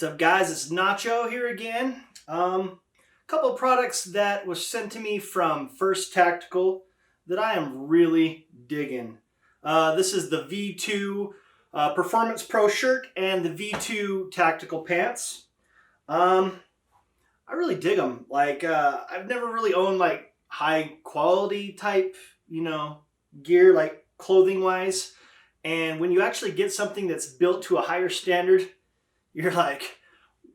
What's up, guys? It's Nacho here again. A couple of products that was sent to me from First Tactical that I am really digging. This is the V2 Performance Pro shirt and the V2 Tactical pants. I really dig them. I've never really owned like high quality type, gear, like clothing wise. And when you actually get something that's built to a higher standard, you're like,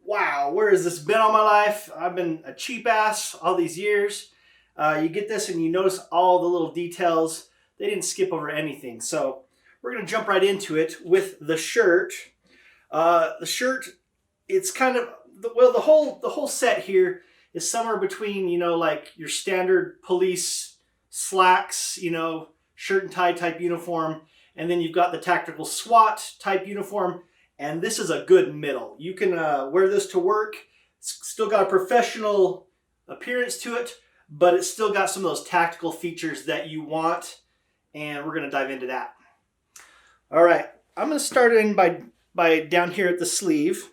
wow, where has this been all my life? I've been a cheap ass all these years. You get this and you notice all the little details. They didn't skip over anything. So we're going to jump right into it with the shirt. The shirt, it's kind of, the whole set here is somewhere between, like your standard police slacks, shirt and tie type uniform. And then you've got the tactical SWAT type uniform. And this is a good middle. You can wear this to work. It's still got a professional appearance to it, but it's still got some of those tactical features that you want. And we're going to dive into that. All right, I'm going to start in by down here at the sleeve.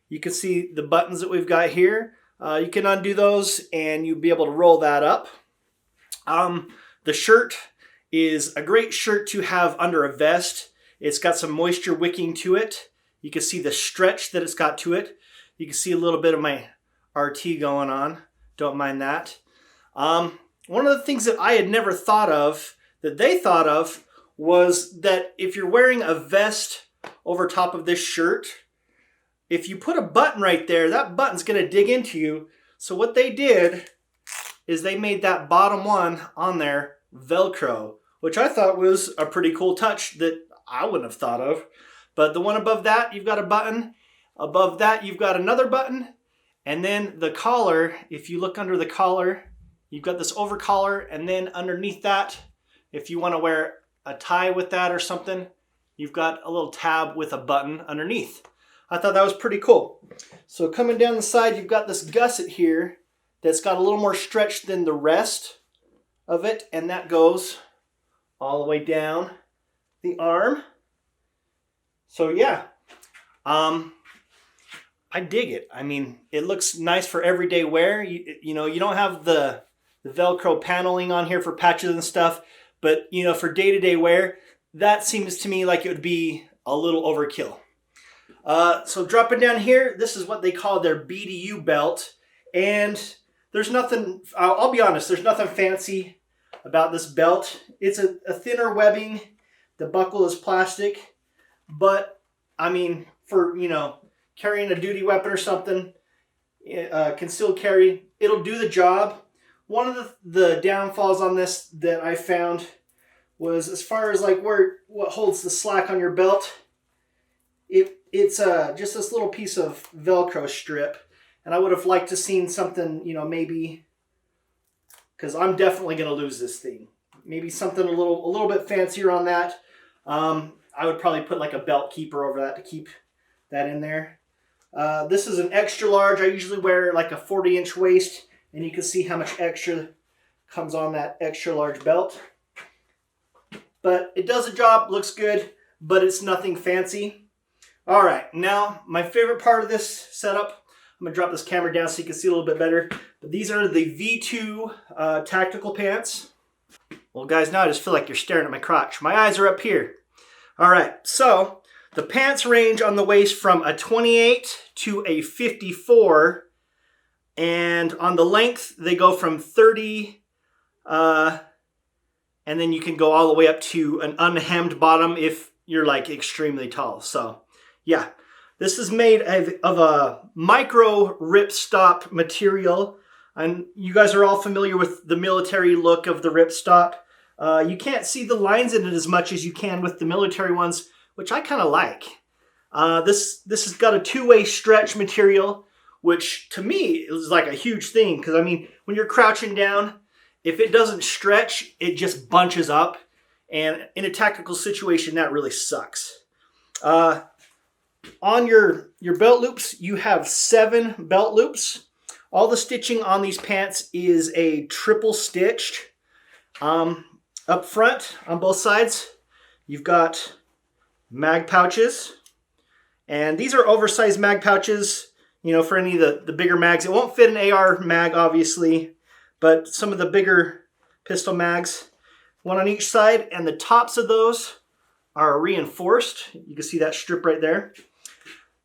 You can see the buttons that we've got here. You can undo those and you'll be able to roll that up. The shirt is a great shirt to have under a vest. It's got some moisture wicking to it. You can see the stretch that it's got to it. You can see a little bit of my RT going on. Don't mind that. One of the things that I had never thought of, that they thought of, was that if you're wearing a vest over top of this shirt, if you put a button right there, that button's going to dig into you. So what they did is they made that bottom one on there Velcro, which I thought was a pretty cool touch that I wouldn't have thought of. But the one above that, you've got a button. Above that, you've got another button. And then the collar, if you look under the collar, you've got this over collar. And then underneath that, if you want to wear a tie with that or something, you've got a little tab with a button underneath. I thought that was pretty cool. So coming down the side, you've got this gusset here that's got a little more stretch than the rest of it. And that goes all the way down the arm. So yeah, I dig it. I mean, it looks nice for everyday wear. You don't have the Velcro paneling on here for patches and stuff, but for day-to-day wear, that seems to me like it would be a little overkill. So dropping down here, this is what they call their BDU belt, and there's nothing, I'll be honest, there's nothing fancy about this belt. It's a thinner webbing. The buckle is plastic. But, I mean, for, carrying a duty weapon or something, concealed carry, it'll do the job. One of the downfalls on this that I found was as far as like what holds the slack on your belt, it's just this little piece of Velcro strip. And I would have liked to seen something, maybe, because I'm definitely going to lose this thing. Maybe something a little bit fancier on that. I would probably put like a belt keeper over that to keep that in there. This is an extra large. I usually wear like a 40-inch waist, and you can see how much extra comes on that extra large belt. But it does the job, looks good, but it's nothing fancy. All right, now my favorite part of this setup, I'm gonna drop this camera down so you can see a little bit better. But these are the V2 tactical pants. Well, guys, now I just feel like you're staring at my crotch. My eyes are up here. All right, so the pants range on the waist from a 28 to a 54, and on the length they go from 30, and then you can go all the way up to an unhemmed bottom if you're like extremely tall. So yeah, this is made of a micro ripstop material, and you guys are all familiar with the military look of the ripstop. You can't see the lines in it as much as you can with the military ones, which I kind of like. This has got a two-way stretch material, which to me is like a huge thing. Because, I mean, when you're crouching down, if it doesn't stretch, it just bunches up. And in a tactical situation, that really sucks. On your belt loops, you have 7 belt loops. All the stitching on these pants is a triple stitched. Up front, on both sides, you've got mag pouches, And these are oversized mag pouches, you know, for any of the bigger mags. It won't fit an AR mag, obviously, but some of the bigger pistol mags, one on each side, and the tops of those are reinforced. You can see that strip right there.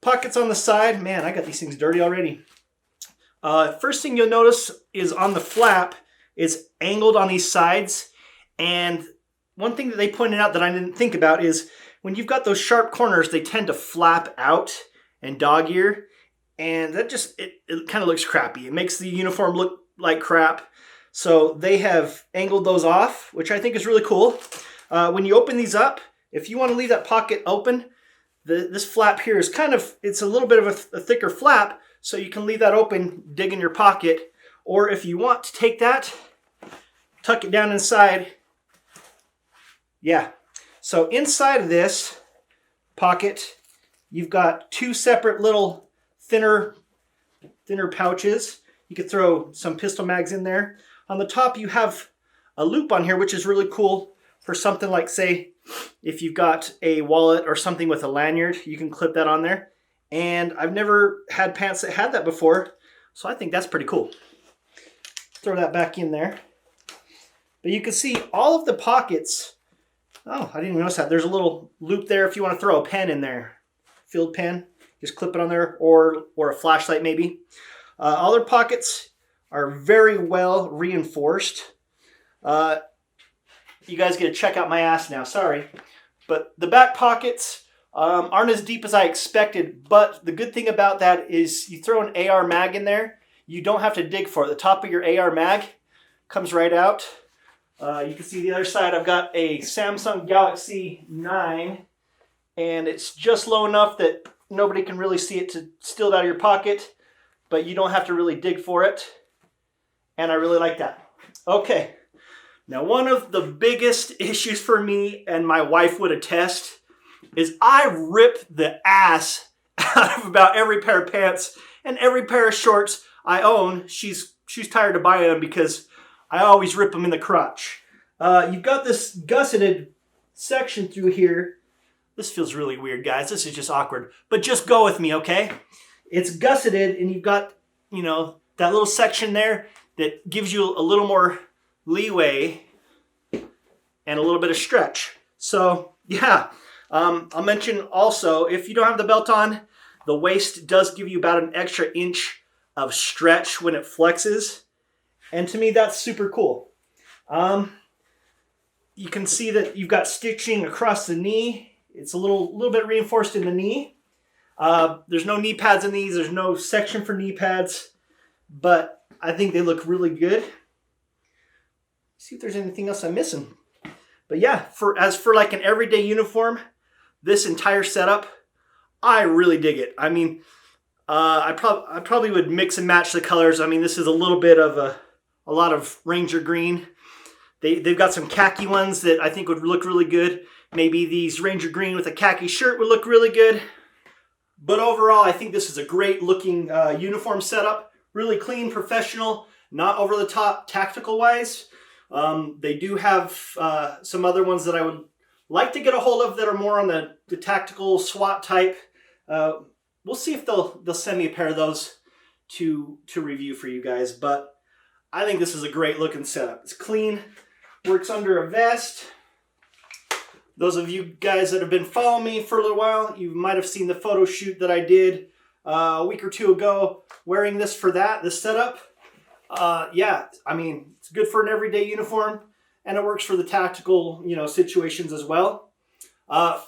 Pockets on the side. Man, I got these things dirty already. First thing you'll notice is on the flap, it's angled on these sides. And one thing that they pointed out that I didn't think about is when you've got those sharp corners, they tend to flap out and dog ear. And that just, it kind of looks crappy. It makes the uniform look like crap. So they have angled those off, which I think is really cool. When you open these up, if you want to leave that pocket open, this flap here is kind of, it's a little bit of a thicker flap, so you can leave that open, dig in your pocket. Or if you want to take that, tuck it down inside. Yeah. So inside of this pocket, you've got two separate little thinner pouches. You could throw some pistol mags in there. On the top, you have a loop on here, which is really cool for something like, say, if you've got a wallet or something with a lanyard, you can clip that on there. And I've never had pants that had that before, so I think that's pretty cool. Throw that back in there. But you can see all of the pockets. Oh, I didn't even notice that. There's a little loop there if you want to throw a pen in there. Field pen. Just clip it on there, or a flashlight maybe. All their pockets are very well reinforced. You guys get to check out my ass now, sorry. But the back pockets aren't as deep as I expected, but the good thing about that is you throw an AR mag in there, you don't have to dig for it. The top of your AR mag comes right out. You can see the other side, I've got a Samsung Galaxy 9, and it's just low enough that nobody can really see it to steal it out of your pocket, but you don't have to really dig for it, and I really like that. Okay, now one of the biggest issues for me, and my wife would attest, is I rip the ass out of about every pair of pants and every pair of shorts I own. She's tired of buying them because I always rip them in the crotch. You've got this gusseted section through here. This feels really weird, guys. This is just awkward. But just go with me, okay? It's gusseted, and you've got, you know, that little section there that gives you a little more leeway and a little bit of stretch. So, yeah. I'll mention also, if you don't have the belt on, the waist does give you about an extra inch of stretch when it flexes. And to me, that's super cool. You can see that you've got stitching across the knee. It's a little bit reinforced in the knee. There's no knee pads in these. There's no section for knee pads, but I think they look really good. See if there's anything else I'm missing. But yeah, as for like an everyday uniform, this entire setup, I really dig it. I mean, I probably would mix and match the colors. I mean, this is a little bit of a lot of Ranger green. They've got some khaki ones that I think would look really good. Maybe these Ranger green with a khaki shirt would look really good. But overall, I think this is a great looking uniform setup. Really clean, professional, not over the top tactical wise. They do have some other ones that I would like to get a hold of that are more on the tactical SWAT type. We'll see if they'll send me a pair of those to review for you guys. But I think this is a great looking setup. It's clean, works under a vest. Those of you guys that have been following me for a little while, you might have seen the photo shoot that I did a week or two ago wearing this setup. Yeah, I mean, it's good for an everyday uniform, and it works for the tactical, situations as well.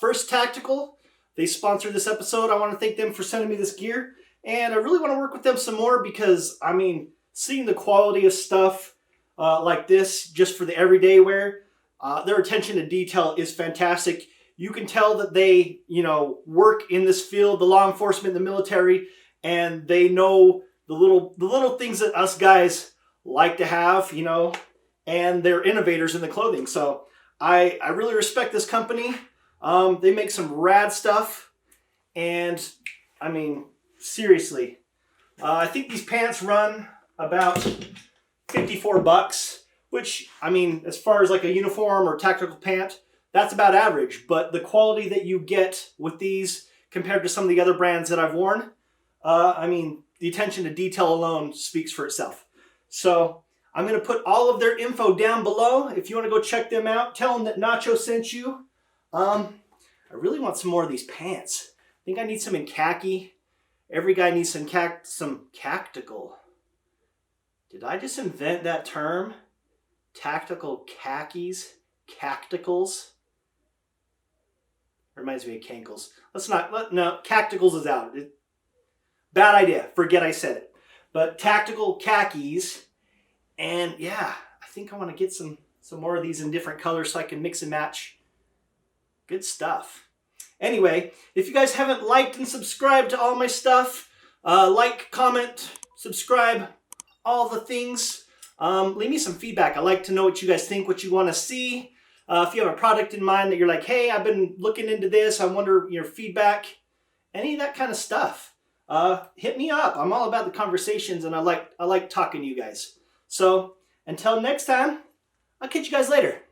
First Tactical, they sponsored this episode. I want to thank them for sending me this gear, and I really want to work with them some more because, I mean, seeing the quality of stuff like this just for the everyday wear, their attention to detail is fantastic. You can tell that they, work in this field, the law enforcement, the military, and they know the little things that us guys like to have, and they're innovators in the clothing. So I really respect this company. They make some rad stuff, and I mean, seriously, I think these pants run about $54, which, I mean, as far as like a uniform or tactical pant, that's about average. But the quality that you get with these compared to some of the other brands that I've worn. I mean, the attention to detail alone speaks for itself. So I'm going to put all of their info down below. If you want to go check them out, tell them that Nacho sent you. I really want some more of these pants. I think I need some in khaki. Every guy needs some tactical. Did I just invent that term? Tactical khakis? Cacticals? Reminds me of cankles. No, cacticals is out. Bad idea. Forget I said it. But tactical khakis. And yeah, I think I want to get some more of these in different colors so I can mix and match. Good stuff. Anyway, if you guys haven't liked and subscribed to all my stuff, like, comment, subscribe, all the things. Leave me some feedback. I like to know what you guys think, what you want to see. If you have a product in mind that you're like, hey, I've been looking into this, I wonder your feedback, any of that kind of stuff. Hit me up. I'm all about the conversations, and I like talking to you guys. So until next time, I'll catch you guys later.